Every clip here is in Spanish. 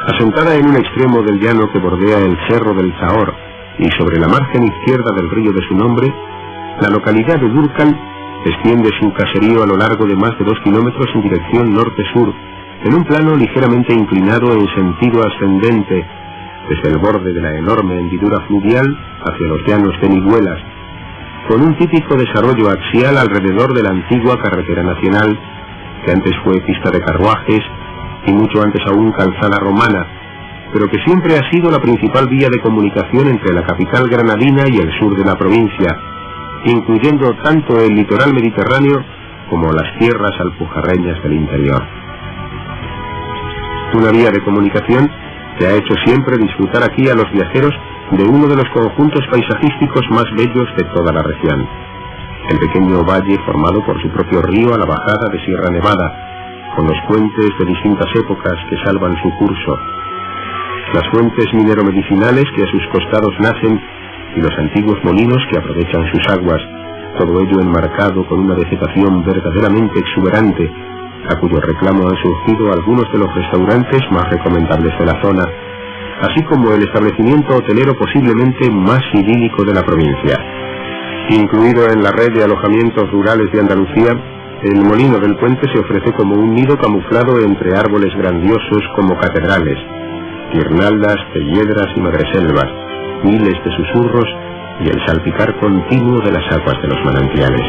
Asentada en un extremo del llano que bordea el cerro del Zahor y sobre la margen izquierda del río de su nombre, la localidad de Durcal extiende su caserío a lo largo de más de 2 kilómetros en dirección norte-sur, en un plano ligeramente inclinado en sentido ascendente, desde el borde de la enorme hendidura fluvial hacia los llanos de Nihuelas, con un típico desarrollo axial alrededor de la antigua carretera nacional, que antes fue pista de carruajes y mucho antes aún calzada romana, pero que siempre ha sido la principal vía de comunicación entre la capital granadina y el sur de la provincia, incluyendo tanto el litoral mediterráneo como las tierras alpujarreñas del interior. Una vía de comunicación que ha hecho siempre disfrutar aquí a los viajeros de uno de los conjuntos paisajísticos más bellos de toda la región, el pequeño valle formado por su propio río a la bajada de Sierra Nevada, con los puentes de distintas épocas que salvan su curso, las fuentes minero-medicinales que a sus costados nacen y los antiguos molinos que aprovechan sus aguas, todo ello enmarcado con una vegetación verdaderamente exuberante, a cuyo reclamo han surgido algunos de los restaurantes más recomendables de la zona, así como el establecimiento hotelero posiblemente más idílico de la provincia. Incluido en la red de alojamientos rurales de Andalucía, el molino del puente se ofrece como un nido camuflado entre árboles grandiosos como catedrales, guirnaldas de hiedras y madreselvas, miles de susurros y el salpicar continuo de las aguas de los manantiales.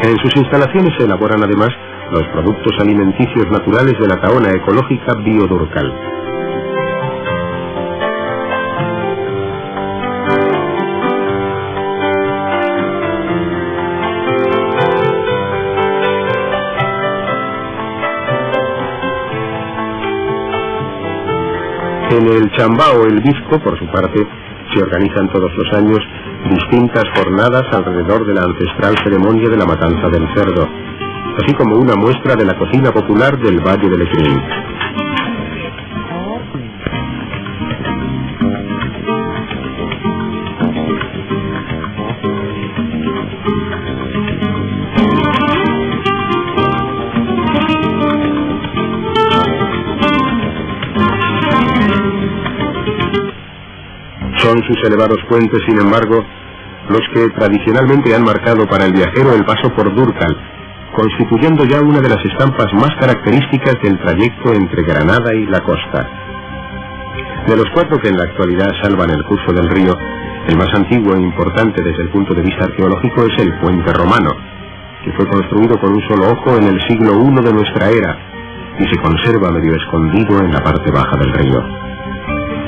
En sus instalaciones se elaboran además los productos alimenticios naturales de la Tahona ecológica Biodurcal. En el Chambao el Bizco, por su parte, se organizan todos los años distintas jornadas alrededor de la ancestral ceremonia de la matanza del cerdo, así como una muestra de la cocina popular del Valle del Lecrín. Son sus elevados puentes, sin embargo, los que tradicionalmente han marcado para el viajero el paso por Durcal, constituyendo ya una de las estampas más características del trayecto entre Granada y la costa. De los 4 que en la actualidad salvan el curso del río, el más antiguo e importante desde el punto de vista arqueológico es el puente romano, que fue construido con un solo ojo en el siglo I de nuestra era y se conserva medio escondido en la parte baja del río.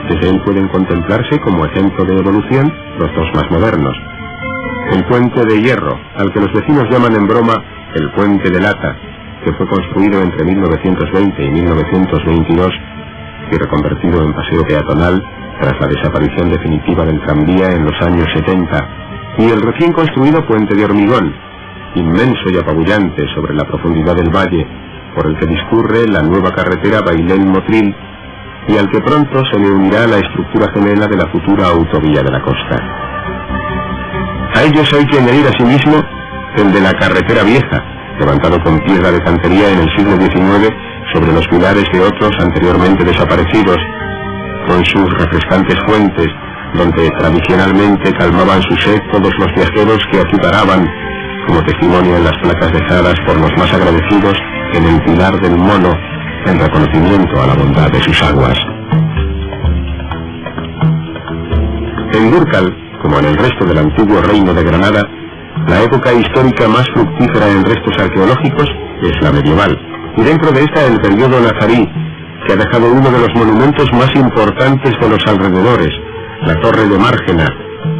Desde él pueden contemplarse como ejemplo de evolución los 2 más modernos. El puente de hierro, al que los vecinos llaman en broma el puente de lata, que fue construido entre 1920 y 1922 y reconvertido en paseo peatonal tras la desaparición definitiva del tranvía en los años 70, y el recién construido puente de hormigón, inmenso y apabullante sobre la profundidad del valle, por el que discurre la nueva carretera Bailén-Motril, y al que pronto se le unirá la estructura gemela de la futura autovía de la costa. A ellos hay que añadir asimismo el de la carretera vieja, levantado con piedra de cantería en el siglo XIX sobre los pilares de otros anteriormente desaparecidos, con sus refrescantes fuentes, donde tradicionalmente calmaban su sed todos los viajeros que aquí paraban, como testimonio en las placas dejadas por los más agradecidos en el Pilar del Mono, en reconocimiento a la bondad de sus aguas. En Durcal, como en el resto del antiguo reino de Granada, la época histórica más fructífera en restos arqueológicos es la medieval, y dentro de esta el periodo nazarí, que ha dejado uno de los monumentos más importantes de los alrededores, la Torre de Márgena,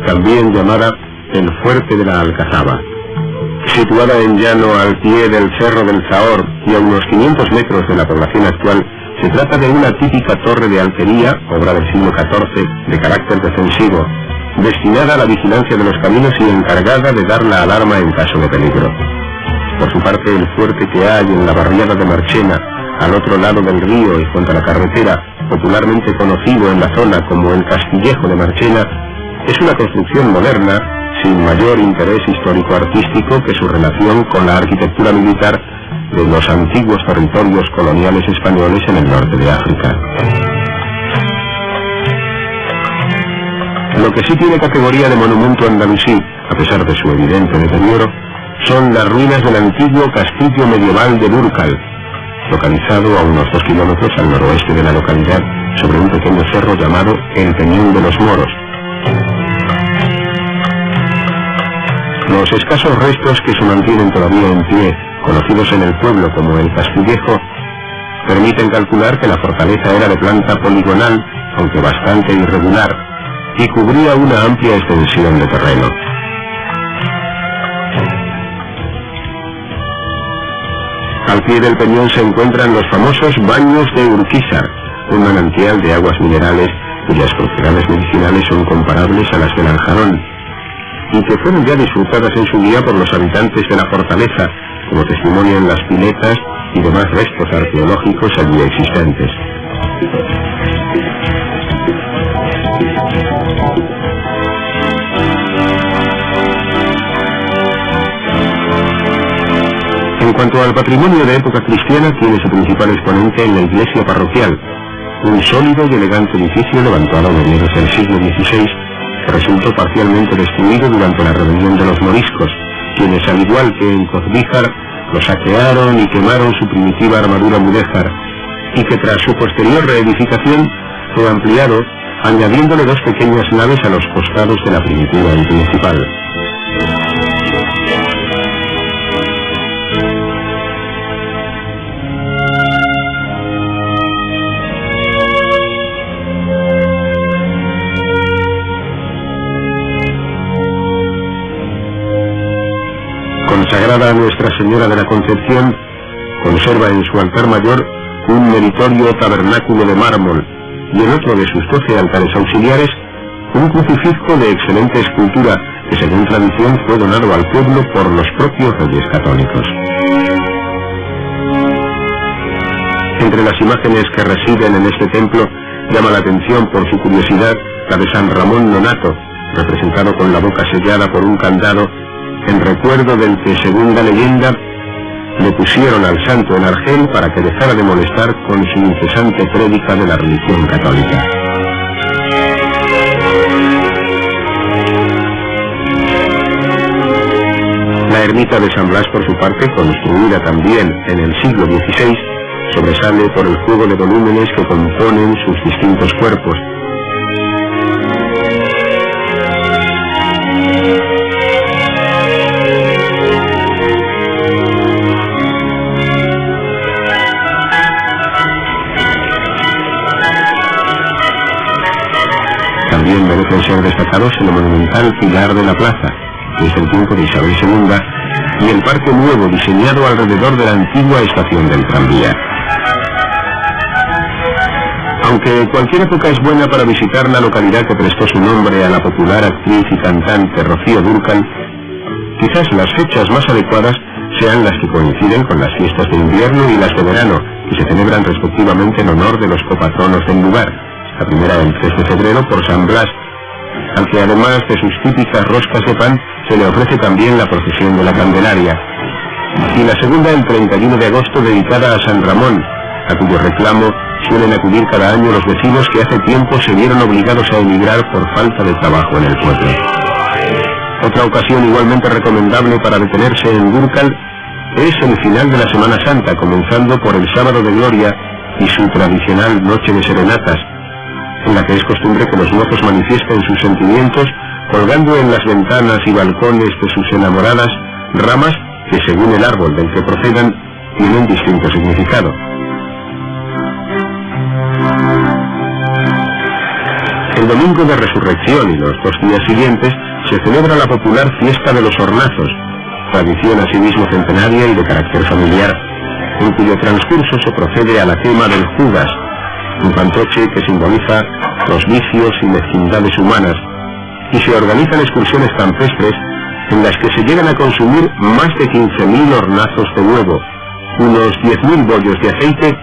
también llamada el Fuerte de la Alcazaba. Situada en llano al pie del Cerro del Zahor y a unos 500 metros de la población actual, se trata de una típica torre de alquería, obra del siglo XIV, de carácter defensivo, destinada a la vigilancia de los caminos y encargada de dar la alarma en caso de peligro. Por su parte, el fuerte que hay en la barriada de Marchena, al otro lado del río y junto a la carretera, popularmente conocido en la zona como el Castillejo de Marchena, es una construcción moderna, sin mayor interés histórico-artístico que su relación con la arquitectura militar de los antiguos territorios coloniales españoles en el norte de África. Lo que sí tiene categoría de monumento andalusí, a pesar de su evidente deterioro, son las ruinas del antiguo castillo medieval de Dúrcal, localizado a unos 2 kilómetros al noroeste de la localidad, sobre un pequeño cerro llamado el Peñón de los Moros. Los escasos restos que se mantienen todavía en pie, conocidos en el pueblo como el Castillejo, permiten calcular que la fortaleza era de planta poligonal, aunque bastante irregular, y cubría una amplia extensión de terreno. Al pie del peñón se encuentran los famosos Baños de Urquízar, un manantial de aguas minerales cuyas propiedades medicinales son comparables a las del Anjarón, y que fueron ya disfrutadas en su día por los habitantes de la fortaleza, como testimonian las piletas y demás restos arqueológicos allí existentes. En cuanto al patrimonio de época cristiana, tiene su principal exponente en la iglesia parroquial, un sólido y elegante edificio levantado a mediados del siglo XVI, que resultó parcialmente destruido durante la rebelión de los moriscos, quienes, al igual que en Cozbíjar, lo saquearon y quemaron su primitiva armadura mudéjar, y que tras su posterior reedificación fue ampliado, añadiéndole 2 pequeñas naves a los costados de la primitiva y principal. Consagrada a Nuestra Señora de la Concepción, conserva en su altar mayor un meritorio tabernáculo de mármol y en otro de sus 12 altares auxiliares un crucifijo de excelente escultura que, según tradición, fue donado al pueblo por los propios reyes católicos. Entre las imágenes que residen en este templo llama la atención por su curiosidad la de San Ramón Nonato, representado con la boca sellada por un candado, en recuerdo del que, según la leyenda, le pusieron al santo en Argel para que dejara de molestar con su incesante prédica de la religión católica. La ermita de San Blas, por su parte, construida también en el siglo XVI, sobresale por el juego de volúmenes que componen sus distintos cuerpos. También merecen ser destacados el monumental Pilar de la Plaza, que es del tiempo de Isabel II, y el parque nuevo diseñado alrededor de la antigua estación del tranvía. Aunque cualquier época es buena para visitar la localidad que prestó su nombre a la popular actriz y cantante Rocío Dúrcal, quizás las fechas más adecuadas sean las que coinciden con las fiestas de invierno y las de verano, que se celebran respectivamente en honor de los copatronos del lugar. La primera el 3 de febrero por San Blas, al que además de sus típicas roscas de pan se le ofrece también la procesión de la Candelaria, y la segunda el 31 de agosto dedicada a San Ramón, a cuyo reclamo suelen acudir cada año los vecinos que hace tiempo se vieron obligados a emigrar por falta de trabajo en el pueblo. Otra ocasión igualmente recomendable para detenerse en Dúrcal es el final de la Semana Santa, comenzando por el Sábado de Gloria y su tradicional Noche de Serenatas, en la que es costumbre que los mozos manifiesten sus sentimientos colgando en las ventanas y balcones de sus enamoradas ramas que, según el árbol del que procedan, tienen distinto significado. El domingo de Resurrección y los 2 días siguientes se celebra la popular Fiesta de los Hornazos, tradición asimismo centenaria y de carácter familiar, en cuyo transcurso se procede a la quema del Judas, un fantoche que simboliza los vicios y mezquindades humanas, y se organizan excursiones campestres en las que se llegan a consumir más de 15.000 hornazos de huevo, unos 10.000 bollos de aceite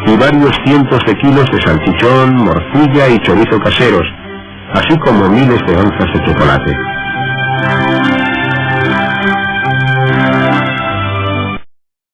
y varios cientos de kilos de salchichón, morcilla y chorizo caseros, así como miles de onzas de chocolate.